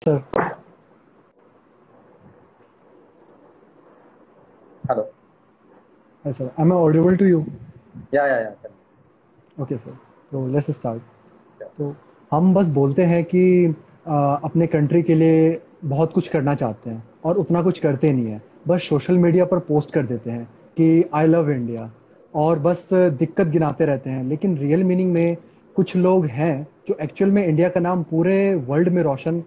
Sir, hello. hi sir. Am I audible to you? या Okay sir. तो let's start. या तो हम बस बोलते हैं कि अपने कंट्री के लिए बहुत कुछ करना चाहते हैं और उतना कुछ करते नहीं हैं। बस सोशल मीडिया पर पोस्ट कर देते हैं कि आई लव इंडिया और बस दिक्कत गिनाते रहते हैं। लेकिन रियल मीनिंग में कुछ लोग हैं जो एक्चुअल में इंडिया का नाम पूरे वर्ल्ड में रोशन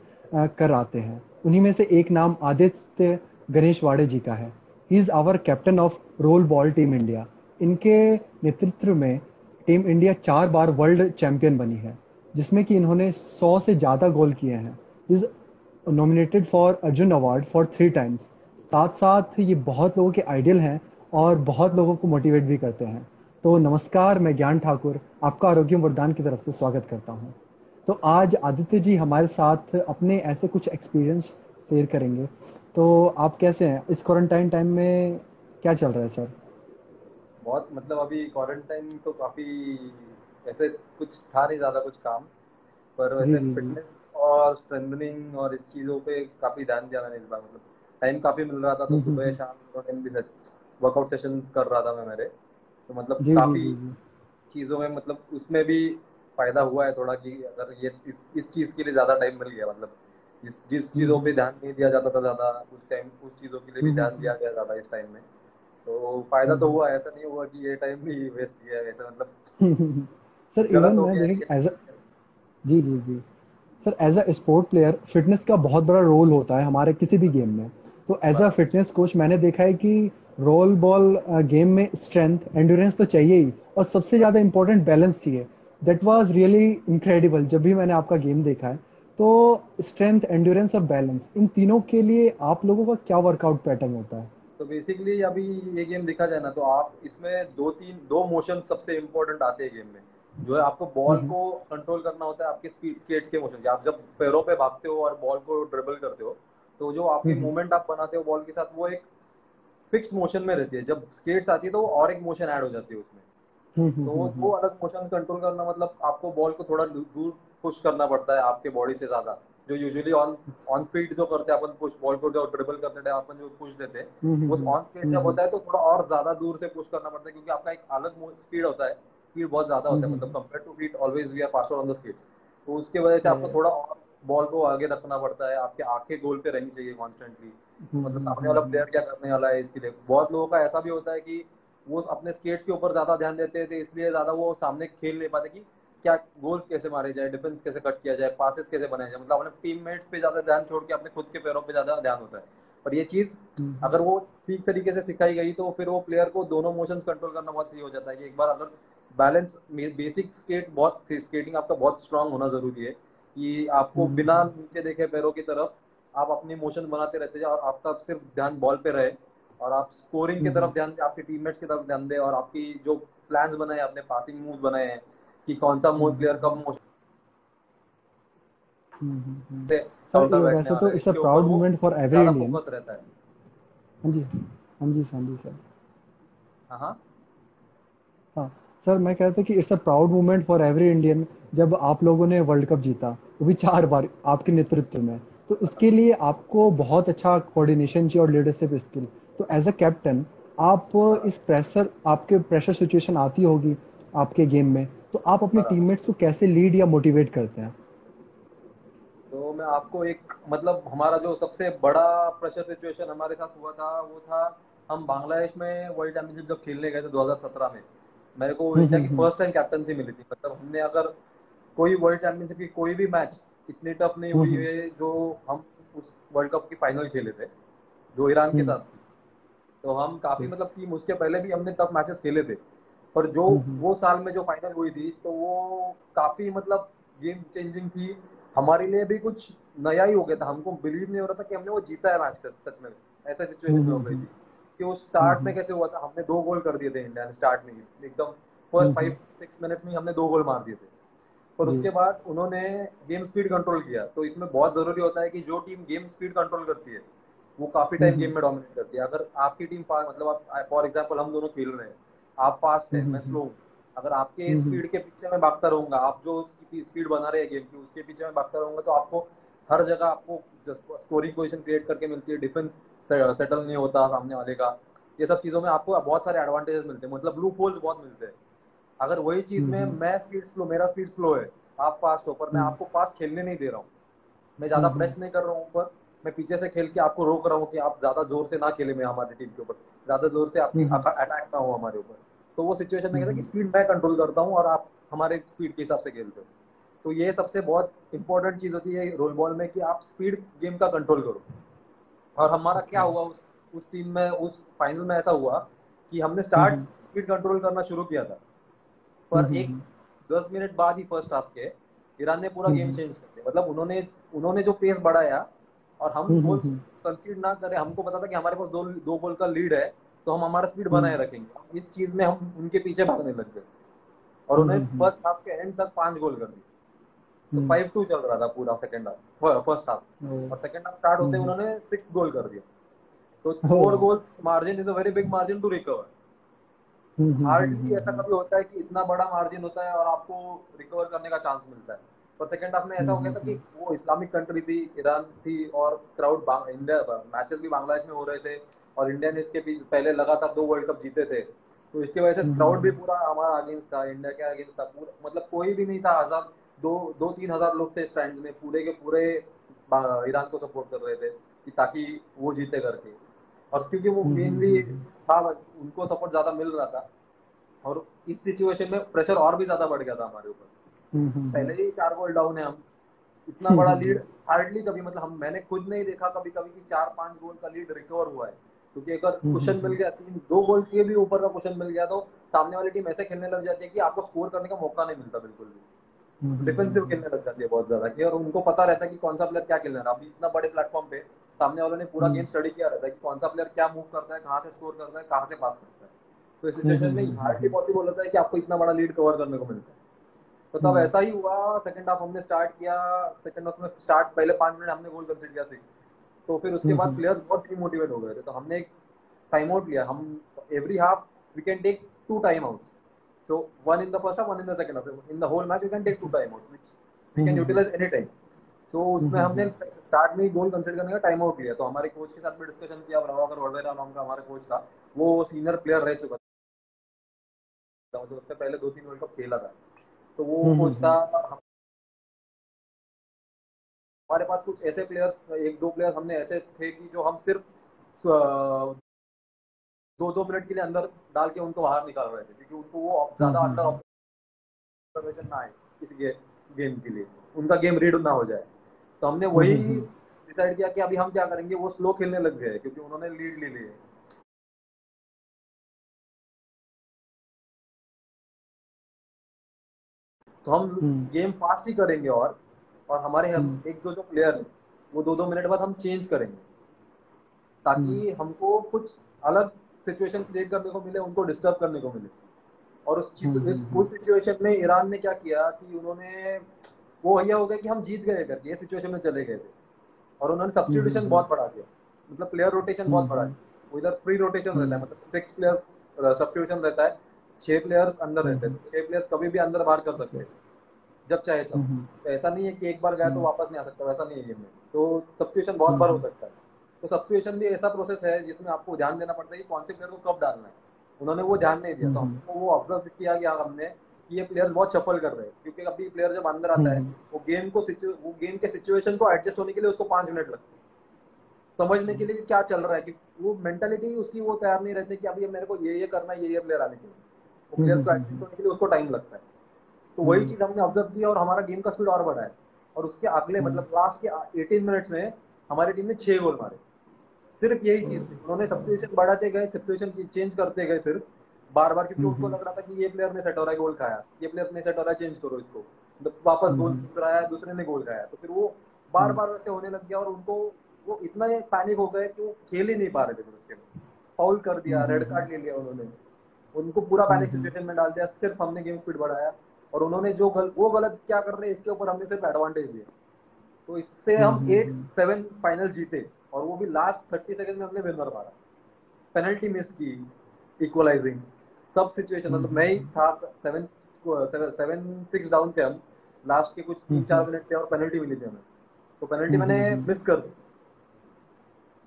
कर आते हैं। उन्हीं में से एक नाम आदित्य गणेश वाड़े जी का है। He is our captain of roll ball team India. इनके नेतृत्व में टीम इंडिया 4 बार वर्ल्ड चैंपियन बनी है, जिसमें कि इन्होंने 100 से ज़्यादा गोल किए हैं। Is nominated for Arjun award for 3 times. साथ-साथ ये बहुत लोगों के आइडियल हैं और बहुत लोगों को मोटिवेट भी करते हैं। तो नमस्कार, मैं ज्ञान ठाकुर आपका आरोग्य वरदान की तरफ से स्वागत करता हूँ। तो आज आदित्य जी हमारे साथ अपने ऐसे कुछ एक्सपीरियंस शेयर करेंगे। तो आप कैसे हैं? इस क्वारंटाइन टाइम में क्या चल रहा है सर? बहुत मतलब अभी क्वारंटाइन तो काफ़ी ऐसे कुछ था नहीं ज़्यादा कुछ काम, पर जी, वैसे जी, जी। फिटनेस और स्ट्रेंथनिंग और इस चीज़ों पे काफ़ी ध्यान दिया मैंने इस बार। मतलब टाइम काफ़ी मिल रहा था तो हुँ, हुँ, सुबह हुँ। शाम दोनों टाइम भी वर्कआउट सेशंस कर रहा था मैं मेरे। तो मतलब जी, जी, काफ़ी जी, जी। चीज़ों में मतलब उसमें भी फ़ायदा हुआ है थोड़ा, कि अगर ये इस चीज़ के लिए ज़्यादा टाइम मिल गया, मतलब जिस जिस हुँ, चीज़ों हुँ। पे ध्यान नहीं दिया जाता था ज़्यादा, उस टाइम उस चीज़ों के लिए हुँ, भी हुँ, ध्यान हुँ। दिया गया ज़्यादा इस टाइम में। तो फ़ायदा हुँ, तो हुँ। हुआ, ऐसा नहीं हुआ कि ये टाइम भी वेस्ट गया है, ऐसा मतलब सर इवन गलत हो मैं गया है देखें ये। एज़ अ जी, जी, जी। Sir as a sport player fitness का बहुत बड़ा रोल होता है हमारे किसी भी गेम में। तो एज़ अ बराबर। फ़िटनेस कोच मैंने देखा है कि रोल बॉल गेम में स्ट्रेंथ, एंड्योरेंस तो चाहिए ही और सबसे ज़्यादा इम्पोर्टेंट बैलेंस चाहिए। दैट वाज़ रियली इनक्रेडिबल जब भी मैंने आपका गेम देखा है। तो स्ट्रेंथ, एंड्योरेंस और बैलेंस इन तीनों के लिए आप लोगों का क्या वर्कआउट पैटर्न होता है? तो बेसिकली अभी ये गेम देखा जाए ना, तो आप इसमें दो मोशन सबसे इम्पोर्टेंट आते हैं गेम में। जो है, आपको हुँ, बॉल हुँ। को कंट्रोल करना होता है, आपके स्पीड स्केट्स के मोशन। आप जब पैरों पे भागते हो और बॉल को ड्रिबल करते हो, तो जो हुँ, आपकी हुँ। मूवमेंट आप बनाते हो बॉल के साथ, वो एक फिक्स्ड मोशन में रहती है। जब स्केट्स आती है तो और एक मोशन ऐड हो जाती है उसमें। हुँ, हुँ, तो वो हुँ, दो हुँ। अलग मोशंस कंट्रोल करना, मतलब आपको बॉल को थोड़ा दूर पुश करना पड़ता है आपके बॉडी से ज़्यादा। जो यूजुअली ऑन ऑन फील्ड जो करते हैं अपन, पुश बॉल को जो ड्रिबल करते टाइम अपन जो पुश देते हैं, हुँ, हुँ, वो हुँ। ऑन स्पीड हुँ, जब हुँ। होता है तो थोड़ा और ज़्यादा दूर से पुश करना पड़ता है, क्योंकि आपका एक अलग स्पीड होता है। स्पीड बहुत ज़्यादा हुँ, होता है, हुँ, मतलब हुँ। Compare to feet always we are faster on the speed. तो उसकी वजह से आपको राइट। थोड़ा और बॉल को आगे रखना पड़ता है, आपकी आंखें गोल पे रहनी चाहिए कॉन्स्टेंटली। हुँ, मतलब हुँ, सामने हुँ, वाला हुँ। प्लेयर क्या करने वाला है इसके लिए। बहुत लोगों का ऐसा भी होता है कि वो अपने स्केट्स के ऊपर ज्यादा ध्यान देते थे, इसलिए ज्यादा वो सामने खेल नहीं पाते कि क्या गोल्स कैसे मारे जाए, डिफेंस कैसे कट किया जाए, पासेस कैसे बनाए जाए। मतलब अपने टीममेट्स पे ज्यादा ध्यान छोड़ के अपने खुद के पैरों पे ज्यादा ध्यान होता है। पर ये चीज हुँ, हुँ। अगर वो ठीक तरीके से सिखाई गई तो फिर वो प्लेयर को दोनों मोशंस कंट्रोल करना बहुत सही हो जाता है। कि एक बार अगर बैलेंस, बेसिक स्केटिंग आपका बहुत स्ट्रांग होना जरूरी है, कि आपको हुँ, हुँ, बिना हुँ। नीचे देखे पैरों की तरफ आप अपनी मोशन बनाते रहते जाओ, और आपका सिर्फ ध्यान बॉल पे रहे, और आप स्कोरिंग की हुँ, हुँ। तरफ ध्यान दें, आपके टीममेट्स की तरफ ध्यान दें, और आपकी जो प्लान्स बनाए, अपने पासिंग मूव बनाए हैं कि कौन सा हुँ, मूव हुँ, प्लेयर कब हुँ। मोशन हुँ, हुँ, हुँ। से सर काउंटर बैठने वैसे वाला तो है, इट्स अ इसके ऊपर प्राउड वो मोमेंट फॉर एवरी ज्यादा इंडियन। फोकस रहता है। हाँ जी। हाँ जी, हाँ जी सर। हाँ हाँ। हाँ, सर मैं कह रहा था कि it's a proud moment for every Indian जब आप लोगों ने वर्ल्ड कप जीता, वो भी 4 बार आपके नेतृत्व में। तो इसके लिए आपको बहुत अच्छा कोऑर्डिनेशन चाहिए और लीडरशिप स्किल। तो एज़ अ कैप्टन आप बराबर इस प्रेशर आपके प्रेशर सिचुएशन आती होगी आपके गेम में, तो आप अपने बराबर। टीममेट्स को कैसे लीड या मोटिवेट करते हैं? तो मैं आपको एक, मतलब हमारा जो सबसे बड़ा प्रेशर सिचुएशन हमारे साथ हुआ था, वो था हम बांग्लादेश में वर्ल्ड चैंपियनशिप जब खेलने गए थे 2017 में। मेरे को हुँ, इंडिया हुँ, की हुँ। फर्स्ट टाइम कैप्टनसी मिली थी। मतलब हमने अगर कोई वर्ल्ड चैंपियनशिप की कोई भी मैच इतनी टफ नहीं हुँ, हुई हुँ। है जो हम उस वर्ल्ड कप की फाइनल खेले थे, जो ईरान के हुँ, साथ थी। तो हम काफी, ओके। मतलब टीम उसके पहले भी हमने टफ मैचेस खेले थे, पर जो हुँ, हुँ। वो साल में जो फाइनल हुई थी, तो वो काफी मतलब गेम चेंजिंग थी। हमारे लिए भी कुछ नया ही हो गया था, हमको बिलीव नहीं हो रहा था कि हमने वो जीता है मैच सच में। ऐसा हुँ, सिचुएशन में हो हुँ, गई हुँ। थी कि वो हुँ, स्टार्ट में हुँ। कैसे हुआ था। हमने 2 गोल कर दिए थे इंडिया ने स्टार्ट में ही, एकदम फर्स्ट हुँ, फाइव हुँ। सिक्स मिनट्स में ही हमने 2 गोल मार दिए थे। पर जी। उसके बाद उन्होंने गेम स्पीड कंट्रोल किया। तो इसमें बहुत जरूरी होता है कि जो टीम गेम स्पीड कंट्रोल करती है, वो काफी हुँ, टाइम हुँ। गेम में डोमिनेट करती है। अगर आपकी टीम मतलब आप फॉर एग्जांपल हम दोनों खेल रहे हैं, आप फास्ट हुँ, है हुँ, मैं हुँ। स्लो हूँ, अगर आपके हुँ, हुँ। स्पीड के पीछे मैं भागता रहूंगा, आप जो उसकी स्पीड बना रहे हैं गेम की उसके पीछे मैं भागता रहूंगा, तो आपको हर जगह आपको स्कोरिंग पोजीशन क्रिएट करके मिलती है, डिफेंस सेटल नहीं होता सामने वाले का। ये सब चीज़ों में आपको बहुत सारे एडवांटेजेस मिलते हैं, मतलब लूप होल्स बहुत मिलते हैं। अगर वही चीज़ में मैं स्पीड स्लो, मेरा स्पीड स्लो है, आप फास्ट हो, पर मैं आपको फास्ट खेलने नहीं दे रहा हूँ, मैं ज्यादा प्रेस नहीं कर रहा हूँ ऊपर, मैं पीछे से खेल के आपको रोक रहा हूँ कि आप ज्यादा जोर से ना खेले मैं हमारी टीम के ऊपर, ज्यादा जोर से आपकी अटैक ना हो हमारे ऊपर। तो वो सिचुएशन में कहता है कि स्पीड मैं कंट्रोल करता हूँ और आप हमारे स्पीड के हिसाब से खेलते हो। तो ये सबसे बहुत इंपॉर्टेंट चीज होती है रोल बॉल में कि आप स्पीड गेम का कंट्रोल करो। और हमारा क्या हुआ उस टीम में, उस फाइनल में ऐसा हुआ कि हमने स्टार्ट स्पीड कंट्रोल करना शुरू किया था, पर एक 10 मिनट बाद ही फर्स्ट हाफ के ईरान ने पूरा गेम चेंज कर दिया। मतलब उन्होंने उन्होंने जो पेस बढ़ाया और हम गोल्स कंसीड ना करें, हमको पता था कि हमारे पास दो दो गोल का लीड है, तो हम हमारा स्पीड बनाए रखेंगे, इस चीज में हम उनके पीछे भागने लग गए और उन्हें फर्स्ट हाफ के एंड तक 5 गोल कर दिए। तो 5-2 चल रहा था पूरा सेकंड हाफ, फर्स्ट हाफ, और सेकंड हाफ स्टार्ट होते उन्होंने 6 गोल कर दिया। तो 4 goals margin is a very big margin to recover. Hardly ऐसा कभी होता है कि इतना बड़ा मार्जिन होता है और आपको रिकवर करने का चांस मिलता है। पर सेकंड हाफ में ऐसा हो गया था कि वो इस्लामिक कंट्री थी, ईरान थी, और क्राउड इंडिया, मैचेस भी बांग्लादेश में हो रहे थे और इंडिया ने इसके पहले लगातार 2 वर्ल्ड कप जीते थे, तो इसकी वजह से क्राउड भी पूरा हमारा अगेंस्ट था, इंडिया के अगेंस्ट था पूरा, मतलब कोई भी नहीं था, हजार दो दो 3 हजार लोग थे स्टैंड में, पूरे के पूरे ईरान को सपोर्ट कर रहे थे कि ताकि वो जीते करके। और क्योंकि वो मेनली था, उनको सपोर्ट ज्यादा मिल रहा था, और इस सिचुएशन में प्रेशर और भी ज्यादा बढ़ गया था हमारे ऊपर। पहले ही 4 गोल डाउन है हम, इतना बड़ा लीड हार्डली कभी, मतलब हम मैंने खुद नहीं देखा कभी कभी कि 4-5 गोल का लीड रिकवर हुआ है। क्योंकि अगर क्वेश्चन मिल गया, 2 गोल के भी ऊपर का क्वेश्चन मिल गया, तो सामने वाली टीम ऐसे खेलने लग जाती है कि आपको स्कोर करने का मौका नहीं मिलता बिल्कुल भी, डिफेंसिव खेलने लग जाती है बहुत ज्यादा की, और उनको पता रहता है कि कौन सा प्लेयर क्या खेलना है। अभी इतना बड़े प्लेटफॉर्म पे सामने वालों ने पूरा गेम स्टडी किया रहता है कि कौन सा प्लेयर क्या मूव करता है, कहाँ से स्कोर करता है, कहाँ से पास करता है। तो इस सिचुएशन में हार्डली पॉसिबल होता है कि आपको इतना बड़ा लीड कवर करने को मिलता है। तो तब ऐसा ही हुआ, सेकंड हाफ हमने स्टार्ट किया, सेकंड हाफ में स्टार्ट पहले 5 मिनट हमने गोल कंसीडर किया 6, तो फिर उसके बाद प्लेयर्स बहुत डिमोटिवेट हो गए थे, तो हमने एक टाइम आउट लिया। हम every half we can take 2 time outs, so one in the first half, one in the second half. In the whole match, we can take 2 timeouts, which we can utilize any time. तो उसमें हमने start में ही गोल consider करने का time out लिया। तो हमारे coach के साथ भी डिस्कशन किया, प्रभाकर वडवेरा नाम का हमारा कोच था, वो सीनियर प्लेयर रह चुका था, जो उसने पहले 2-3 वर्ल्ड कप खेला था, तो वो कोच था। हमारे पास कुछ ऐसे प्लेयर्स, 1-2 प्लेयर्स हमने ऐसे थे कि जो हम सिर्फ 2-2 मिनट के लिए अंदर डाल के उनको बाहर निकाल रहे थे, क्योंकि उनको वो ज्यादा अंडर ऑब्जर्वेशन ना आए इस गेम के लिए, उनका गेम रीड ना हो जाए। तो हमने वही डिसाइड किया कि अभी हम क्या करेंगे, वो स्लो खेलने लग गए क्योंकि उन्होंने लीड ले ली है, तो हम गेम फास्ट ही करेंगे। और हमारे हम एक दो जो प्लेयर है वो 2-2 मिनट बाद हम चेंज करेंगे, ताकि हमको कुछ अलग सिचुएशन क्रिएट करने को मिले, उनको डिस्टर्ब करने को मिले। और उस सिचुएशन में ईरान ने क्या किया कि उन्होंने वो भैया हो गया कि हम जीत गए करके ये सिचुएशन में चले गए थे, और उन्होंने सब्स्टिट्यूशन बहुत बढ़ा दिया, मतलब प्लेयर रोटेशन बहुत बढ़ा दिया। वो इधर फ्री रोटेशन रहता है, मतलब 6 प्लेयर्स सब्स्टिट्यूशन रहता है, 6 प्लेयर्स अंदर रहते हैं, तो 6 प्लेयर्स कभी भी अंदर बाहर कर सकते हैं जब चाहे तब। तो ऐसा नहीं है कि एक बार गया तो वापस नहीं आ सकता, वैसा नहीं है गेम में, तो सब्स्टिट्यूशन बहुत बार हो सकता है। तो सब्स्टिट्यूशन भी ऐसा प्रोसेस है जिसमें आपको ध्यान देना पड़ता है कि कौन से प्लेयर को कब डालना है। उन्होंने वो ध्यान नहीं दिया, तो हमको वो ऑब्जर्व किया गया हमने कि ये प्लेयर्स बहुत शफल कर रहे हैं, क्योंकि अभी प्लेयर जब अंदर आता है वो गेम के सिचुएशन को एडजस्ट होने के लिए उसको 5 मिनट लगते हैं, समझने के लिए क्या चल रहा है, कि वो मेंटालिटी उसकी वो तैयार नहीं रहती कि अभी मेरे को ये करना है, ये प्लेयर आने के लिए, वो प्लेयर्स को एडजस्ट होने के लिए उसको टाइम लगता है। तो वही चीज हमने ऑब्जर्व किया और हमारा गेम का स्पीड और बढ़ा है। और उसके अगले मतलब लास्ट के 18 मिनट्स में हमारी टीम ने 6 गोल मारे, सिर्फ यही चीज थी। उन्होंने सब्स्टिट्यूशन बढ़ाते गए, सब्स्टिट्यूशन चेंज करते गए सिर्फ बार बार, क्योंकि उनको लग रहा था कि ये प्लेयर ने सेट हो रहा है गोल खाया, ये प्लेयर ने सेट हो रहा है चेंज करो इसको, तो वापस गोल दूसरा आया, दूसरे ने गोल खाया, तो फिर वो बार बार वैसे होने लग गया, और उनको वो इतना पैनिक हो गए कि वो खेल ही नहीं पा रहे थे। फिर उसके बाद फाउल कर दिया, रेड कार्ड ले लिया उन्होंने, उनको पूरा पैनिक सिचुएशन में डाल दिया। सिर्फ हमने गेम स्पीड बढ़ाया, और उन्होंने वो गलत क्या कर रहे हैं इसके ऊपर हमने सिर्फ एडवांटेज लिया। तो इससे हम 8-7 फाइनल जीते, और वो भी लास्ट 30 सेकंड में हमने विनर मारा, पेनल्टी मिस की, इक्वलाइजिंग, सब सिचुएशन, मतलब मैं ही था। 7-6 डाउन थे हम, लास्ट के कुछ 3-4 मिनट थे और पेनल्टी मिली थी हमें, तो पेनल्टी मैंने हम्म। मिस कर दी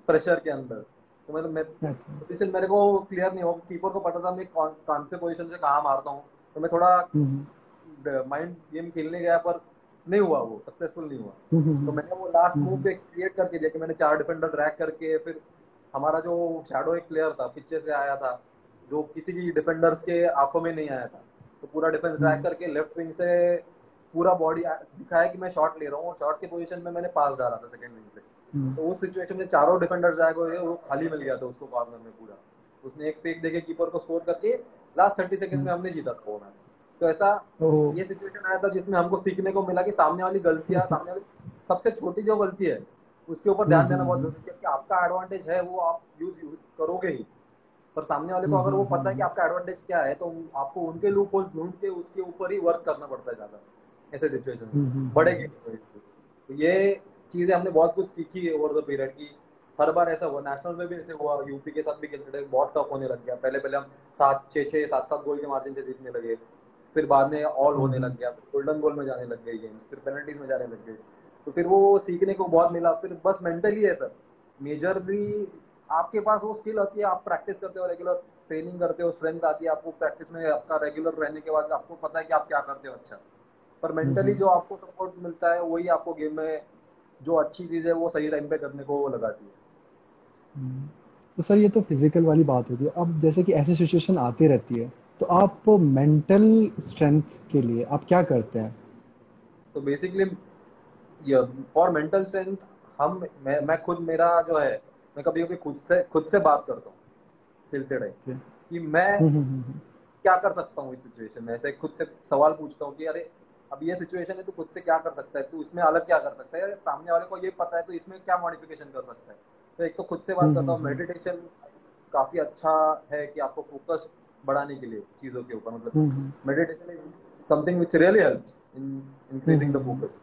प्रेशर के अंदर। तो मतलब मैं अच्छा। पोजीशन मेरे को क्लियर नहीं हो, कीपर को पता था मैं कौन कौन से पोजीशन से कहाँ मारता हूँ। तो मैं थोड़ा हम्म माइंड गेम खेलने गया, पर नहीं हुआ, वो सक्सेसफुल नहीं हुआ। तो हम्म मैंने वो लास्ट मूव हम्म पे क्रिएट करके दिया कि मैंने 4 डिफेंडर ड्रैग करके, फिर हमारा जो शैडो एक प्लेयर था पीछे से आया था, जो किसी की डिफेंडर्स के आंखों में नहीं आया था, तो पूरा डिफेंस ड्रैग हम्म करके लेफ्ट विंग से पूरा बॉडी दिखाया कि मैं शॉट ले रहा हूँ, और शॉट के पोजीशन में मैंने पास डाला था सेकंड विंग पे। हम्म तो उस सिचुएशन में चारों डिफेंडर ड्रैग हुए, वो खाली मिल गया था उसको कॉर्नर में पूरा। उसने एक फेक देके कीपर को स्कोर करके लास्ट 30 सेकंड में हम्म। हमने जीता था वो मैच। तो ऐसा ओ। ये सिचुएशन आया था जिसमें हमको सीखने को मिला कि सामने वाली सबसे छोटी जो गलती है उसके ऊपर ध्यान देना बहुत जरूरी है, कि आपका एडवांटेज है वो आप यूज करोगे ही, पर सामने वाले को अगर वो पता है कि आपका एडवांटेज क्या है, तो आपको उनके लूप होल्स ढूंढ के उसके ऊपर ही वर्क करना पड़ता है ज्यादा ऐसे सिचुएशन में, बड़े गेम में। तो ये चीजें हमने बहुत कुछ सीखी है ओवर द पीरियड की। हर बार ऐसा हुआ, नेशनल में भी ऐसे हुआ, यूपी के साथ भी खेलते थे, बहुत टफ होने लग गया। पहले पहले हम 7-6 7-7 गोल के मार्जिन से जीतने लगे, फिर बाद में ऑल होने लग गया, फिर गोल्डन गोल में जाने लग गए गेम्स, फिर पेनल्टीज में जाने लग गए। तो फिर वो सीखने को बहुत मिला। फिर बस मेंटली है सर, मेजरली आपके पास वो स्किल होती है, आप प्रैक्टिस करते हो, रेगुलर ट्रेनिंग करते हो, स्ट्रेंथ आती है आपको प्रैक्टिस में, आपका रेगुलर रहने के बाद आपको पता है कि आप क्या करते हो अच्छा। पर मेंटली जो आपको सपोर्ट मिलता है वही आपको गेम में जो अच्छी चीज है वो सही टाइम पे करने को वो लगाती है। तो सर ये तो फिजिकल वाली बात होगी। अब जैसे कि ऐसी सिचुएशन आती रहती है, तो आप मेंटल स्ट्रेंथ के लिए आप क्या करते हैं? तो बेसिकली फॉर मेंटल स्ट्रेंथ हम मैं खुद मेरा जो है, मैं कभी कभी खुद से बात करता हूँ खेलते टाइम, ओके। कि मैं हम्म। क्या कर सकता हूँ इस सिचुएशन में। ऐसे खुद से सवाल पूछता हूँ कि अरे अब ये सिचुएशन है, तो खुद से क्या कर सकता है, तू इसमें अलग क्या कर सकता है, सामने वाले को ये पता है तो इसमें क्या मॉडिफिकेशन कर सकता है। तो एक तो खुद से बात करता हूँ। हम्म मेडिटेशन काफी अच्छा है कि आपको फोकस बढ़ाने के लिए चीजों के ऊपर, मतलब hmm meditation is something which really helps in increasing the hmm focus.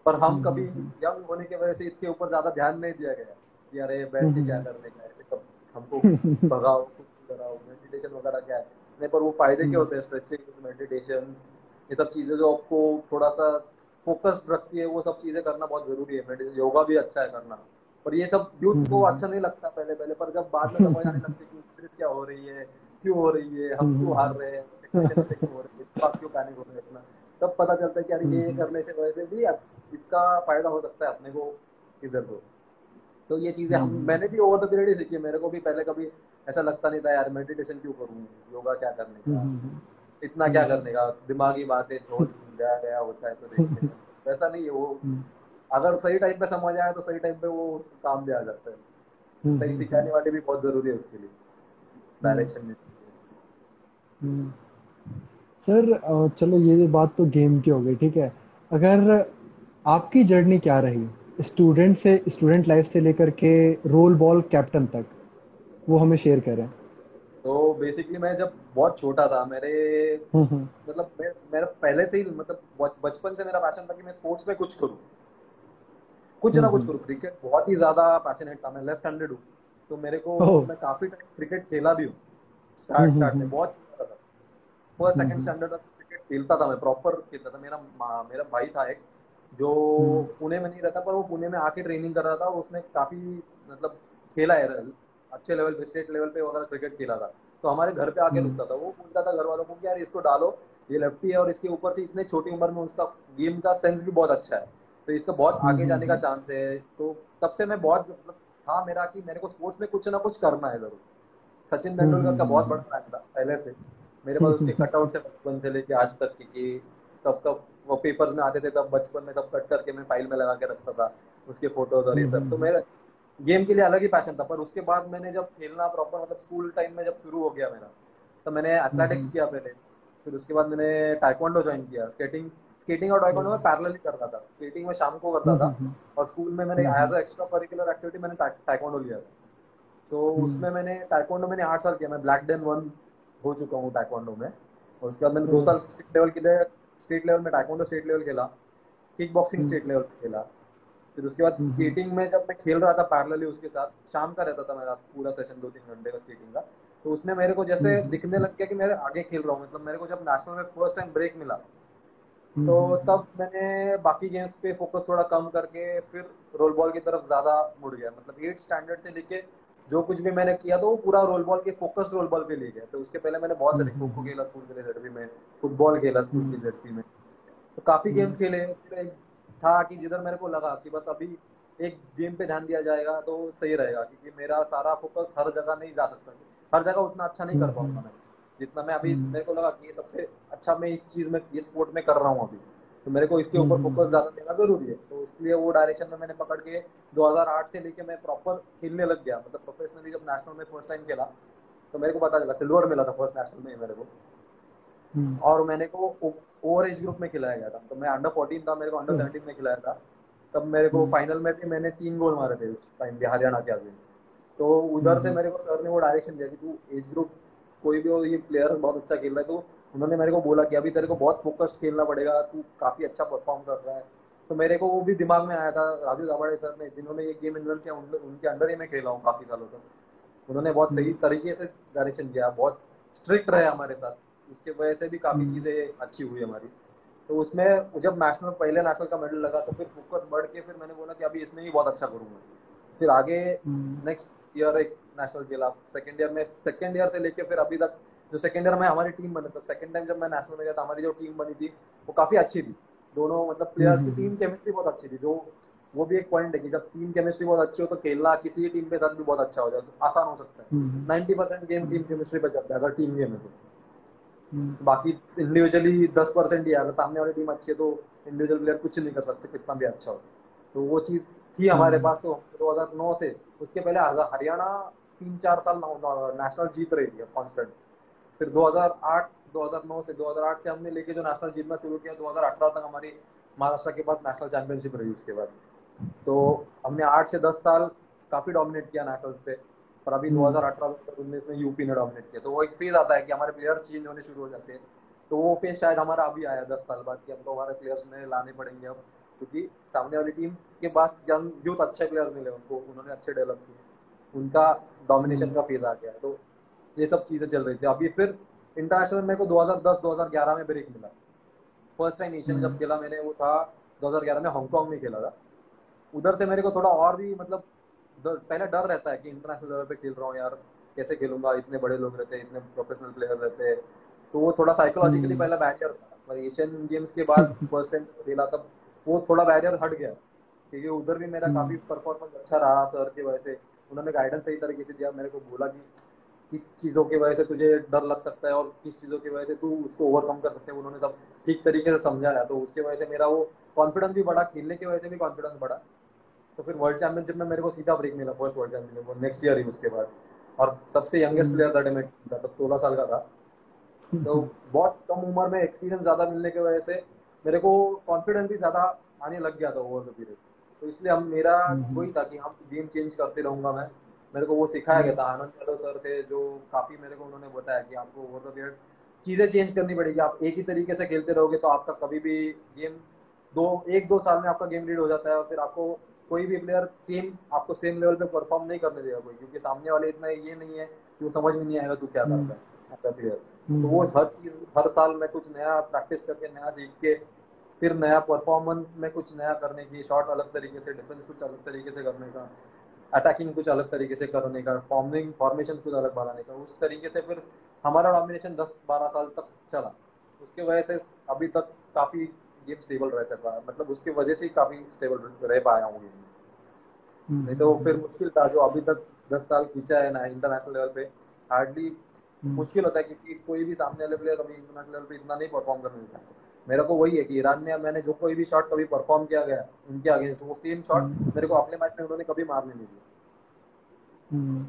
पर हम कभी हम्म यंग होने की वजह से इसके ऊपर ज्यादा ध्यान नहीं दिया गया कि अरे बैठ के क्या हम्म करने का है, ऐसे कब हमको भगाओ कुछ कराओ, मेडिटेशन वगैरह क्या है। नहीं, पर वो फायदे क्या होते हैं, स्ट्रेचिंग, मेडिटेशन, ये सब चीजें जो आपको थोड़ा सा फोकस रखती है, वो सब चीजें करना बहुत जरूरी है। मेडिटेशन, योगा भी अच्छा है करना। पर ये सब यूथ को अच्छा नहीं लगता पहले पहले, पर जब बाद में समझ आने लगती है कि इंक्रीज क्या हो रही है, क्यों हो रही है, हम क्यों हार रहे हैं, सिचुएशन ऐसे क्यों हो रही है, तो आप क्यों पैनिक हो रहे हैं इतना, तब पता चलता है कि यार ये करने से वजह से भी इसका फायदा हो सकता है अपने को इधर को। तो ये चीजें हम मैंने भी ओवर द पीरियड ही सीखी है। मेरे को भी पहले कभी ऐसा लगता नहीं था यार मेडिटेशन क्यों करूँ, योगा क्या करने का, इतना क्या करने का, दिमागी बातें छोड़, गया गया होता है तो देख लेंगे। वैसा नहीं है वो, अगर सही टाइम पे समझ आया तो सही टाइम पे वो उसका काम भी आ जाता है। सही सिखाने वाले भी बहुत जरूरी है उसके लिए, डायरेक्शन में। सर चलो ये बात तो गेम की हो गई, ठीक है। अगर आपकी जर्नी क्या रही स्टूडेंट लाइफ से लेकर के रोल बॉल कैप्टन तक, वो हमें शेयर करें। तो बेसिकली मैं जब बहुत छोटा था, मेरे मतलब मेरा पहले से ही मतलब बचपन से मेरा पैशन था कि मैं स्पोर्ट्स में कुछ करूँ, कुछ ना कुछ करूँ। क्रिकेट बहुत ही ज्यादा पैशनेट था, मैं लेफ्ट हैंडेड हूँ, तो मेरे को ओह। मैं काफी टाइम क्रिकेट खेला भी हूँ। स्टार्ट में बहुत छोटा था, फर्स्ट सेकंड स्टैंडर्ड तक क्रिकेट खेलता था, मैं प्रॉपर खेलता था। मेरा भाई था एक, जो पुणे में नहीं रहता, पर वो पुणे में आके ट्रेनिंग कर रहा था। उसने काफी मतलब खेला है, अच्छे लेवल पे, स्टेट लेवल पे वगैरह क्रिकेट खेला था। तो हमारे घर पे आके रुकता था, वो बोलता था घर वालों को कि यार इसको डालो, ये लेफ्टी है, और इसके ऊपर से इतने छोटी उम्र में उसका गेम का सेंस भी बहुत अच्छा है, तो इसका बहुत आगे जाने का चांस है। तो तब से मैं बहुत मतलब था मेरा कि मेरे को स्पोर्ट्स में कुछ ना कुछ करना है जरूर। सचिन तेंदुलकर का बहुत बड़ा फैन था पहले से, मेरे पास उसके कटआउट से बचपन से लेके आज तक कि कब कब वो पेपर्स में आते थे, तब बचपन में सब कट करके मैं फाइल में लगा के रखता था उसके फोटोज और ये सब। तो मेरा गेम के लिए अलग ही पैशन था। पर उसके बाद मैंने जब खेलना प्रॉपर मतलब स्कूल टाइम में जब शुरू हो गया मेरा, तो मैंने एथलेटिक्स किया पहले, फिर उसके बाद मैंने टाइक्वांडो ज्वाइन किया। स्केटिंग स्केटिंग और टाइक्वांडो में पैरेलल ही करता था, स्केटिंग में शाम को करता था, और स्कूल में मैंने as a extra curricular activity मैंने टाइक्वांडो लिया था। तो उसमें मैंने टाइक्वांडो मैंने 8 साल किया, मैं ब्लैक डेन 1 हो चुका हूँ टाइक्वांडो में। और उसके बाद मैंने 2 साल स्टेट लेवल के लिए, स्टेट लेवल में टाइक्वांडो स्टेट लेवल खेला, किक बॉक्सिंग स्टेट लेवल पे खेला। फिर उसके बाद स्केटिंग में जब मैं खेल रहा था पैरेलली उसके साथ, शाम का रहता था मेरा पूरा सेशन 2-3 घंटे का स्केटिंग का, तो उसमें मेरे को जैसे दिखने लग गया कि मैं आगे खेल रहा हूँ। मतलब मेरे को जब नेशनल में फर्स्ट टाइम ब्रेक मिला, हम्म, तो तब मैंने बाकी गेम्स पे फोकस थोड़ा कम करके फिर रोल बॉल की तरफ ज्यादा मुड़ गया। मतलब 8 स्टैंडर्ड से लेके जो कुछ भी मैंने किया तो वो पूरा रोल बॉल के फोकस्ड रोल बॉल पे ले गया। तो उसके पहले मैंने बहुत हम्म, सारे खो खो खेला स्कूल के लिए जेडपी में, फुटबॉल खेला स्कूल की हम्म, जेडपी में, तो काफी हम्म, गेम्स खेले। फिर एक था कि जिधर मेरे को लगा कि बस अभी एक गेम पे ध्यान दिया जाएगा तो सही रहेगा, क्योंकि मेरा सारा फोकस हर जगह नहीं जा सकता, हर जगह उतना अच्छा नहीं हम्म, कर पाऊंगा मैं जितना मैं अभी, हम्म, मेरे को लगा कि ये सबसे अच्छा मैं इस चीज में इस स्पोर्ट में कर रहा हूँ अभी, तो मेरे को इसके हम्म, ऊपर फोकस ज्यादा देना जरूरी है। तो इसलिए वो डायरेक्शन में मैंने पकड़ के 2008 से लेके मैं प्रॉपर खेलने लग गया। मतलब प्रोफेशनली जब नेशनल में फर्स्ट टाइम खेला तो मेरे को पता चला, सिल्वर मिला था फर्स्ट नेशनल में मेरे को। हम्म, और मैंने को ओवर एज ग्रुप में खिलाया गया था, तो मैं अंडर 14 था, मेरे को अंडर 17 में खिलाया था। तब मेरे को हम्म, फाइनल में भी मैंने 3 गोल मारे थे उस टाइम पे हरियाणा के अगेंस्ट। तो उधर से हम्म, मेरे को सर ने वो डायरेक्शन दिया कि तू एज ग्रुप कोई भी हो, ये प्लेयर बहुत अच्छा खेल रहा है, तो उन्होंने मेरे को बोला कि अभी तेरे को बहुत फोकस्ड खेलना पड़ेगा, तू काफी अच्छा परफॉर्म कर रहा है। तो मेरे को वो भी दिमाग में आया था, राजू दाभाडे सर ने जिन्होंने ये गेम इन्वेंट किया उनके अंडर ही मैं खेला हूँ काफी सालों तक। उन्होंने बहुत सही हम्म, तरीके से डायरेक्शन दिया, बहुत स्ट्रिक्ट रहे हमारे साथ, उसके वजह से भी काफी हम्म, चीजें अच्छी हुई हमारी। तो उसमें जब नेशनल पहले नेशनल का मेडल लगा तो फिर फोकस बढ़ के फिर मैंने बोला कि अभी इसमें ही बहुत अच्छा करूंगा। फिर आगे हम्म, नेक्स्ट ईयर एक नेशनल खेला सेकेंड ईयर में, सेकेंड ईयर से लेके फिर अभी तक जो सेकेंड ईयर में हमारी टीम बनी, तब सेकेंड टाइम जब मैं नेशनल में गया था हमारी जो टीम बनी थी वो काफी अच्छी थी। दोनों मतलब हम्म, प्लेयर्स की टीम केमिस्ट्री बहुत अच्छी थी, जो वो भी एक पॉइंट है कि जब टीम केमिस्ट्री बहुत अच्छी हो तो खेलना किसी टीम के साथ भी बहुत अच्छा हो जाए, आसान हो सकता है। हम्म, 90% गेम टीम केमिस्ट्री पे चलता है अगर टीम गेम है तो। हम्म, बाकी इंडिविजुअली 10% ही है, अगर सामने वाली टीम अच्छी है तो इंडिविजुअल प्लेयर कुछ नहीं कर सकते कितना भी अच्छा हो। तो वो चीज थी हमारे हम्म, पास। तो 2009 से उसके पहले हरियाणा 3-4 साल नेशनल जीत रही थी कांस्टेंट। फिर 2008 2009 से 2008 से हमने लेके जो नेशनल जीतना शुरू किया, 2018 तक हमारी महाराष्ट्र के पास नेशनल चैंपियनशिप रही उसके बाद। तो हमने 8 से 10 साल काफी डोमिनेट किया नेशनल्स पे। पर अभी हम्म, 2018-2019 में यूपी ने डोमिनेट किया, तो वो एक फेज आता है कि हमारे प्लेयर्स चेंज होने शुरू हो जाते हैं। तो वो फेज शायद हमारा अभी आया 10 साल बाद कि हमको हमारे प्लेयर्स नए लाने पड़ेंगे अब, क्योंकि सामने वाली टीम के पास यंग यूथ अच्छे प्लेयर्स मिले उनको, उन्होंने अच्छे डेवलप किए, उनका डोमिनेशन हम्म, का फेज आ गया। तो ये सब चीजें चल रही थी। अभी फिर इंटरनेशनल मेरे को 2010-2011 में ब्रेक मिला। फर्स्ट टाइम एशियन जब हम्म, खेला मैंने वो था 2011 में हांगकांग में खेला था। उधर से मेरे को थोड़ा और भी मतलब पहले डर रहता है कि इंटरनेशनल लेवल पे खेल रहा हूँ यार, कैसे खेलूंगा, इतने बड़े लोग रहते हैं, इतने प्रोफेशनल प्लेयर रहते हैं। तो वो थोड़ा साइकोलॉजिकली हम्म, पहला बैरियर था, पर एशियन गेम्स के बाद फर्स्ट टाइम खेला तब वो थोड़ा बैरियर हट गया, क्योंकि उधर भी मेरा हम्म, काफी परफॉर्मेंस अच्छा रहा सर की वजह से। उन्होंने गाइडेंस सही तरीके से दिया, मेरे को बोला कि किस चीज़ों की वजह से तुझे डर लग सकता है और किस चीज़ों की वजह से तू उसको ओवरकम कर सकते हैं, उन्होंने सब ठीक तरीके से समझाया। तो उसके वजह से मेरा वो कॉन्फिडेंस भी बढ़ा, खेलने की वजह से भी कॉन्फिडेंस बढ़ा। तो फिर वर्ल्ड चैंपियनशिप में मेरे को सीधा ब्रेक मिला, first world championship next year ही उसके बाद। और सबसे यंगेस्ट हम्म, प्लेयर था मैं था, तब 16 साल का था। तो बहुत कम उम्र में एक्सपीरियंस ज्यादा मिलने की वजह से मेरे को कॉन्फिडेंस भी ज्यादा आने लग गया था ओवर द पीरियड। तो इसलिए हम मेरा हम्म, वही था कि हम गेम चेंज करते रहूंगा मैं। मेरे को वो सिखाया गया था, आनंद यादव सर थे जो काफी मेरे को उन्होंने बताया कि आपको ओवर द पीरियड चीजें चेंज करनी पड़ेगी। आप एक ही तरीके से खेलते रहोगे तो आपका कभी भी गेम 1-2 साल में आपका गेम रीड हो जाता है, और फिर आपको कोई भी प्लेयर आपको सेम लेवल पे परफॉर्म नहीं करने देगा कोई, क्योंकि सामने वाले इतना ये नहीं है कि वो समझ में नहीं आएगा तू क्या हम्म, करता है एज अ प्लेयर। तो वो हम्म, हर चीज हर साल मैं कुछ नया प्रैक्टिस करके नया सीख के फिर नया परफॉर्मेंस में कुछ नया करने की, शॉट्स अलग तरीके से, डिफेंस कुछ अलग तरीके से करने का, अटैकिंग कुछ अलग तरीके से करने का, फॉर्मेशन कुछ अलग बनाने का, उस तरीके से फिर हमारा डोमिनेशन 10-12 साल तक चला। उसके वजह से अभी तक काफी गेम स्टेबल रह सका, मतलब उसकी वजह से ही काफी स्टेबल रह पाया हूँ गेम। नहीं तो फिर मुश्किल था जो अभी तक 10 साल खींचा है ना इंटरनेशनल लेवल पे, हार्डली हम्म, मुश्किल होता है, क्योंकि कोई भी सामने वाले प्लेयर अभी इंटरनेशनल लेवल पे इतना नहीं परफॉर्म करने देता। मेरा को वही है कि ईरान ने मैंने जो कोई भी शॉट कभी परफॉर्म किया गया उनके अगेंस्ट, वो सेम शॉट हम्म, मेरे को अपने मैच में उन्होंने कभी मारने नहीं दिया। हम्म,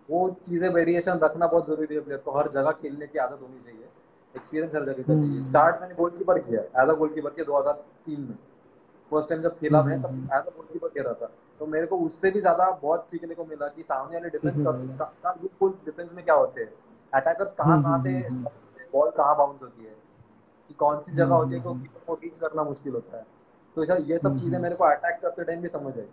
वो चीजें वेरिएशन रखना बहुत जरूरी है, प्लेयर को हर जगह खेलने की आदत होनी चाहिए, एक्सपीरियंस हर जगह का चाहिए। हम्म, स्टार्ट मैंने गोलकीपर किया एज अ गोलकीपर किया 2003 में। फर्स्ट टाइम जब खेला मैं तब हम्म, एज अ गोलकीपर खेला था। तो मेरे को उससे भी ज्यादा बहुत सीखने को मिला कि सामने वाले डिफेंस सीखने को मिला। का रूल्स डिफेंस में क्या होते हैं, अटैकर्स कहाँ हम्म, कहाँ से हम्म, बॉल कहाँ बाउंस होती है, कि कौन सी जगह हम्म, होती है हम्म, को कीपर को रीच करना मुश्किल होता है। तो ये सब चीजें हम्म, मेरे को अटैक करते टाइम भी समझ आई।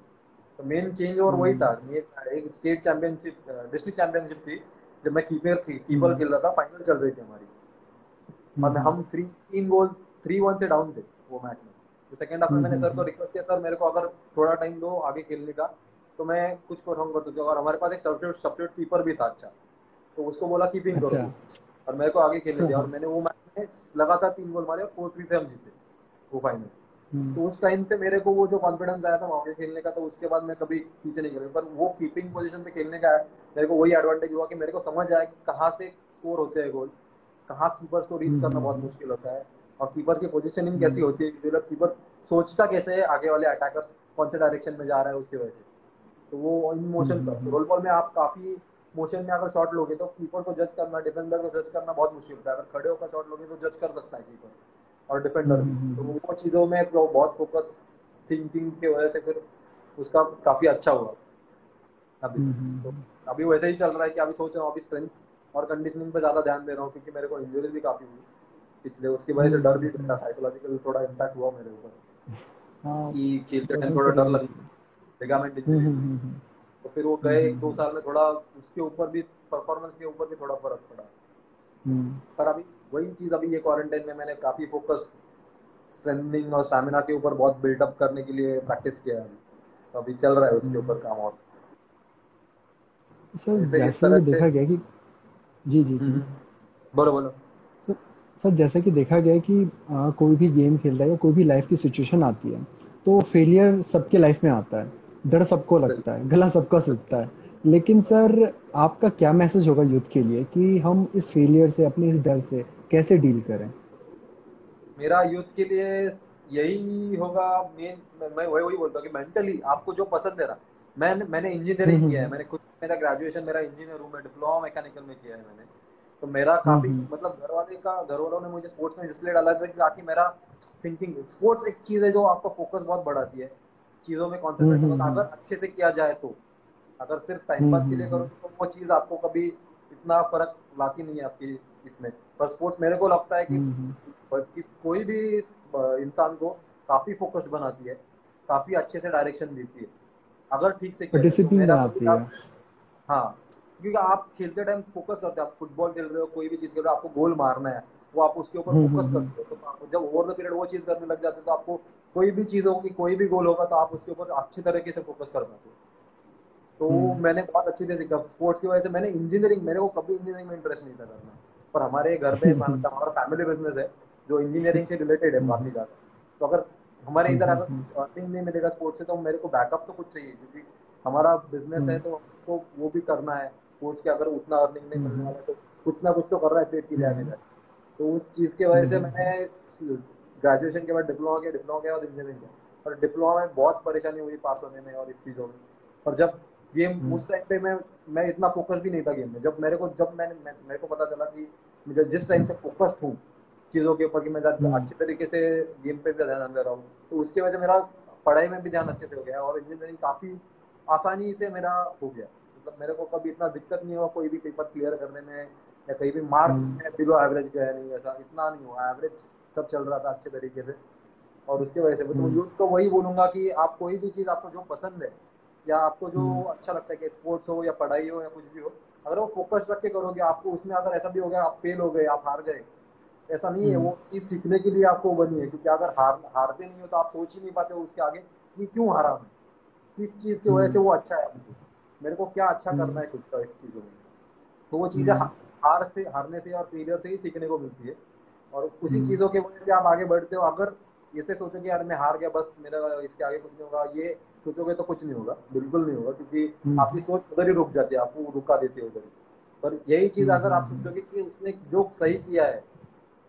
तो मेन चेंज और वही हम्म, था, एक स्टेट चैंपियनशिप डिस्ट्रिक्ट चैंपियनशिप थी जब मैं कीपर हम्म, खेल रहा था, फाइनल चल रही थी हमारी। और हम्म, हम 3 गोल 3-1 से डाउन थे वो मैच में। तो सेकंड हाफ में मैंने सर को रिक्वेस्ट किया, सर मेरे को अगर थोड़ा टाइम दो आगे खेलने का, तो मैं कुछ परफॉर्म कर सकता हूँ। और हमारे पास एक सब्स्टिट्यूट कीपर भी था अच्छा, तो उसको बोला कीपिंग करो अच्छा। तू, और मेरे को आगे खेलने हाँ, दिया, और हाँ। मैंने वो मैच में लगातार 3 गोल मारे और 4-3 से हम जीते वो फाइनल। हम्म, तो उस टाइम से मेरे को वो जो कॉन्फिडेंस आया था आगे खेलने का, तो उसके बाद मैं कभी पीछे नहीं गया। पर वो कीपिंग पोजीशन पे खेलने का मेरे को वही एडवांटेज हुआ कि मेरे को समझ आया कि कहाँ से स्कोर होते हैं गोल, कहाँ कीपर्स को रीच करना बहुत मुश्किल होता है, और कीपर की पोजीशनिंग कैसी हम्म, होती है, मतलब कीपर सोचता कैसे है आगे वाले अटैकर कौन से डायरेक्शन में जा रहा है उसकी वजह से। तो वो इन मोशन का रोल बॉल में आप काफी मोशन में अगर शॉट लोगे तो कीपर को जज करना, डिफेंडर को जज करना बहुत मुश्किल होता है। अगर खड़े होकर शॉट लोगे तो जज कर सकता है कीपर और डिफेंडर भी। तो वो चीजों में बहुत फोकस थिंकिंग की वजह से फिर उसका काफी अच्छा हुआ अभी। तो अभी वैसे ही चल रहा है कि अभी सोच रहा हूँ अभी स्ट्रेंथ और कंडीशनिंग पे ज्यादा ध्यान दे रहा हूँ, क्योंकि मेरे को इंजरीज भी काफी हुई पिछले, उसकी वजह से डर भी रहता, साइकोलॉजिकल थोड़ा इम्पैक्ट हुआ मेरे ऊपर हाँ, कि खेलते टाइम पर्सनल थोड़ा डर तरीके लग, से। लिगामेंट हम्म, इंजरी हुई। हम्म, हम्म, तो फिर वो हम्म, गए 1-2 साल में थोड़ा उसके ऊपर भी, परफॉर्मेंस के ऊपर भी थोड़ा फर्क पड़ा। हम्म, पर अभी वही चीज, अभी ये क्वारंटाइन में मैंने काफी फोकस स्ट्रेंथनिंग और स्टैमिना के ऊपर बहुत बिल्डअप करने के लिए प्रैक्टिस किया है अभी। तो अभी चल रहा है उसके हम्म। ऊपर काम। और सर ऐसे इस जैसे तरह ये से। देखा गया कि जी, जी, जी। बोलो बोलो। तो सर जैसा कि देखा गया है कि कोई भी गेम खेलता है या कोई भी लाइफ की सिचुएशन आती है, तो फेलियर सबके लाइफ में आता है, डर सबको लगता है, गला सबका सूखता है। लेकिन सर आपका क्या मैसेज होगा यूथ के लिए कि हम इस फेलियर से, अपने इस डर से कैसे डील करें? मेरा यूथ के लिए यही होगा मेन, मैं वही वही बोलता हूँ कि मेंटली आपको जो पसंद है ना, मैंने हुँ, इंजीनियरिंग हुँ, किया है, हुँ। मैंने खुद, मेरा ग्रेजुएशन मेरा इंजीनियर हूँ मैं, डिप्लोमा मैकेनिकल में किया है मैंने। तो मेरा हुँ, काफी हुँ। मतलब घर वालों ने मुझे स्पोर्ट्स में इसलिए डाला था कि ताकि मेरा थिंकिंग, स्पोर्ट्स एक चीज है जो आपका फोकस बहुत बढ़ाती है, चीजों में हुँ, कॉन्सेंट्रेशन हुँ, होता है हुँ। अगर अच्छे से किया जाए तो। अगर सिर्फ टाइम हुँ, पास के हुँ, लिए हुँ। करोगे तो वो चीज आपको कभी इतना फर्क लाती नहीं है आपकी इसमें। पर स्पोर्ट्स मेरे को लगता है कि हुँ, हुँ। कोई भी इंसान को काफी फोकस्ड बनाती है, काफी अच्छे से डायरेक्शन देती है अगर ठीक से और किया जाए तो। डिसिप्लिन में मेरा तो आती ये है। आप, हाँ, क्योंकि आप खेलते टाइम फोकस करते हो, आप फुटबॉल खेल रहे हो, कोई भी चीज खेल रहे हो, आपको गोल मारना है, वो आप उसके ऊपर हुँ, हुँ, फोकस हुँ। करते हो। तो आप जब ओवर द पीरियड वो चीज करने लग जाते हो तो आपको कोई भी चीज होगी, कोई भी गोल होगा तो आप उसके ऊपर अच्छी तरीके से फोकस कर पाते हो। तो हुँ। मैंने बहुत अच्छी तरह सीखा स्पोर्ट्स की वजह से। मैंने इंजीनियरिंग, मेरे को कभी इंजीनियरिंग में इंटरेस्ट नहीं था करना, पर हमारे घर में हुँ, हमारा फैमिली बिजनेस है जो इंजीनियरिंग से रिलेटेड है हुँ, काफी हुँ। ज्यादा। तो अगर हमारे हुँ, इधर हुँ, अगर हुँ। कुछ अर्निंग नहीं मिलेगा स्पोर्ट्स से, तो मेरे को बैकअप तो कुछ चाहिए, क्योंकि हमारा बिजनेस है हुँ, तो हमको वो भी करना है। स्पोर्ट्स के अगर उतना अर्निंग नहीं हुँ, मिलने हुँ। वाला तो कुछ ना कुछ तो कर रहा है पेट के लिए आगे हुँ, जाके। तो उस चीज की वजह हुँ, से हुँ, हुँ। मैंने ग्रेजुएशन के बाद डिप्लोमा किया, डिप्लोमा के बाद इंजीनियरिंग किया। और डिप्लोमा में बहुत परेशानी हुई पास होने में और इस चीजों में। और जब गेम हुँ, उस टाइम पे मैं इतना फोकस भी नहीं था गेम में, जब मेरे को पता चला कि मुझे जिस टाइम से फोकस्ड हूँ चीजों के ऊपर, कि मैं हुँ, अच्छी तरीके से गेम पे भी ध्यान दे रहा हूँ, तो उसकी वजह से मेरा पढ़ाई में भी ध्यान अच्छे से हो गया और इंजीनियरिंग काफी आसानी से मेरा हो गया। मतलब मेरे को कभी इतना दिक्कत नहीं हुआ कोई भी पेपर क्लियर करने में, या कहीं भी मार्क्स हुँ, में बिलो एवरेज गया नहीं, ऐसा इतना नहीं हुआ, एवरेज सब चल रहा था अच्छे तरीके से। और उसकी वजह से तो हुँ, यूथ को वही बोलूंगा कि आप कोई भी चीज आपको जो पसंद है या आपको जो हुँ, अच्छा लगता है, कि स्पोर्ट्स हो या पढ़ाई हो या कुछ भी हो, अगर वो फोकस रख के करोगे, आपको उसमें अगर ऐसा भी हो गया आप फेल हो गए, आप हार गए, ऐसा नहीं है, हुँ, वो चीज सीखने के लिए आपको बनी है। क्योंकि अगर हारते नहीं हो तो आप सोच ही नहीं पाते हो उसके आगे कि क्यों हारा मैं, किस चीज की वजह से हुँ, वो अच्छा है मुझे, मेरे को क्या अच्छा हुँ, करना है खुद का इस चीजों में। तो वो चीजें हुँ, हारने से और फेलियर से ही सीखने को मिलती है। और उसी हुँ, चीजों की वजह से आप आगे बढ़ते हो। अगर ऐसे सोचोगे यार मैं हार गया बस मेरा इसके आगे कुछ नहीं होगा, ये सोचोगे तो कुछ नहीं होगा, बिल्कुल नहीं होगा, क्योंकि हुँ, आपकी सोच उधर ही रुक जाती है, आपको रुका देती है उधर ही। पर यही चीज हुँ, अगर आप हुँ, सोचोगे कि उसने जो सही किया है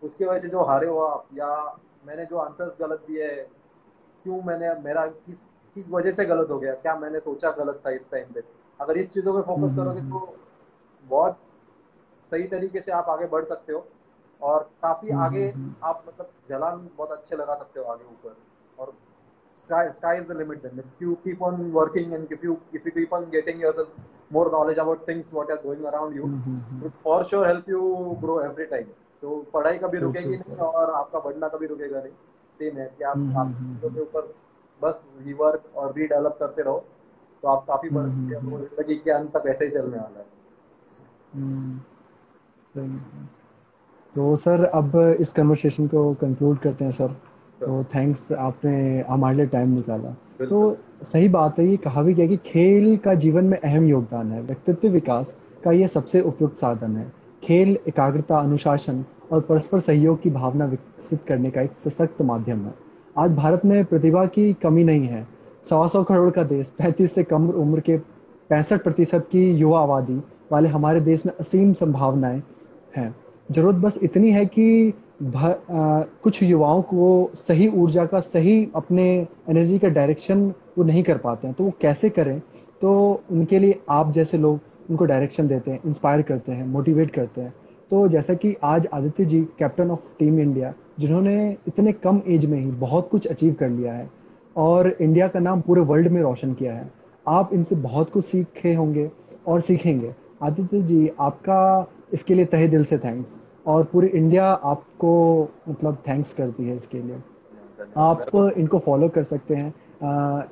उसकी वजह से जो हारे हो आप, या मैंने जो आंसर्स गलत दिए है, क्यों मैंने, मेरा किस किस वजह से गलत हो गया, क्या मैंने सोचा गलत था इस टाइम पे, अगर इस चीजों पे हुँ, फोकस हुँ, करोगे हुँ, तो बहुत सही तरीके से आप आगे बढ़ सकते हो। और काफी हुँ, आगे हुँ, आप मतलब जलान बहुत अच्छे लगा सकते हो आगे ऊपर। और sky is the limit then. If you keep on working and if you keep on getting yourself more knowledge about things what are going around you, hmm, hmm, hmm. it for sure help you grow every time. So पढ़ाई कभी okay रुकेगी नहीं sir. और आपका बढ़ना कभी रुकेगा नहीं। सेम है कि हुँ, आप हुँ, हुँ, चीजों हुँ। के ऊपर बस रीवर्क और रीडेवलप करते रहो, तो आप काफी हुँ, बढ़ सकते हुँ, हो। हुँ। वो जिंदगी के अंत तक ऐसे ही चलने वाला है। हुँ, सही है। तो सर अब इस कन्वर्सेशन को कंक्लूड करते हैं सर। तो तो थैंक्स, आपने हमारे लिए टाइम निकाला। तो बिल्कुल। सही बात है, ये कहा भी गया कि खेल का जीवन में अहम योगदान है, व्यक्तित्व विकास का ये सबसे उपयुक्त साधन है। खेल एकाग्रता, अनुशासन और परस्पर सहयोग की भावना विकसित करने का एक सशक्त माध्यम है। आज भारत में प्रतिभा की कमी नहीं है। 100 करोड़ का देश, 35 से कम उम्र के 65% की युवा आबादी वाले हमारे देश में असीम संभावनाएं हैं। जरूरत बस इतनी है कि कुछ युवाओं को सही ऊर्जा का, सही अपने एनर्जी का डायरेक्शन वो नहीं कर पाते हैं, तो वो कैसे करें। तो उनके लिए आप जैसे लोग उनको डायरेक्शन देते हैं, इंस्पायर करते हैं, मोटिवेट करते हैं। तो जैसा कि आज Aditya ji captain of team India, जिन्होंने इतने कम एज में ही बहुत कुछ अचीव कर लिया है और इंडिया का नाम पूरे वर्ल्ड में रोशन किया है, आप इनसे बहुत कुछ सीखे होंगे और सीखेंगे। आदित्य जी, आपका इसके लिए तहे दिल से थैंक्स, और पूरी इंडिया आपको मतलब थैंक्स करती है इसके लिए। धन्यवाद आप मेरे को। इनको फॉलो कर सकते हैं,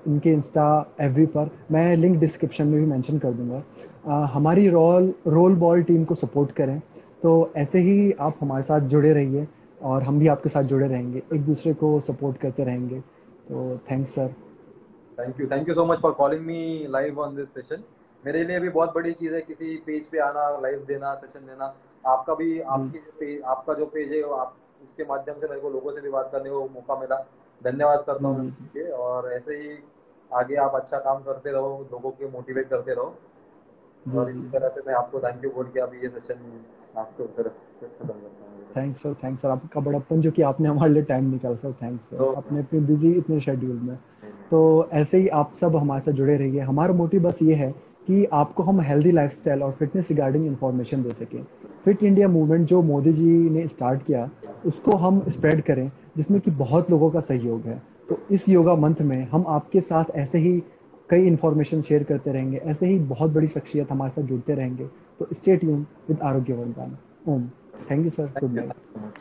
इनके इंस्टा एवरी पर, मैं लिंक डिस्क्रिप्शन में भी मेंशन कर दूंगा। हमारी रोल रोल बॉल टीम को सपोर्ट करें। तो ऐसे ही आप हमारे साथ जुड़े रहिए और हम भी आपके साथ जुड़े रहेंगे, एक दूसरे को सपोर्ट करते रहेंगे। तो thanks sir. Thank you so much for calling me live on this session. मेरे लिए भी बहुत बड़ी चीज़ है किसी पेज पे आना, लाइव देना, सेशन देना। आपका भी, जी आपकी जो पेज, आपका जो पेज है वो आप, उसके माध्यम से मेरे को लोगों से भी बात करने को मौका मिला। धन्यवाद करता जी हूँ मैं जी जी उसके लिए। और ऐसे ही आगे आप अच्छा काम करते रहो, लोगों को मोटिवेट करते रहो। जी और जी इसी जी। तरह से मैं आपको थैंक यू बोल के अभी ये सेशन आपके तरफ से खत्म करता हूँ। थैंक्स सर, आपका बड़प्पन जो कि आपने हमारे लिए टाइम निकाला सर, थैंक्स सर, तो अपने अपने बिजी इतने शेड्यूल में। तो ऐसे ही आप सब हमारे साथ जुड़े रहिए। हमारा मोटिव बस ये है कि आपको हम हेल्दी लाइफस्टाइल और फिटनेस रिगार्डिंग इंफॉर्मेशन दे सकें। फिट इंडिया मूवमेंट जो मोदी जी ने स्टार्ट किया, उसको हम स्प्रेड करें, जिसमें कि बहुत लोगों का सहयोग है। तो इस योगा मंथ में हम आपके साथ ऐसे ही कई इंफॉर्मेशन शेयर करते रहेंगे, ऐसे ही बहुत बड़ी शख्सियत हमारे साथ जुड़ते रहेंगे। तो stay tune with Arogya Vardan. ओम। Thank you sir, good thank night. You so much.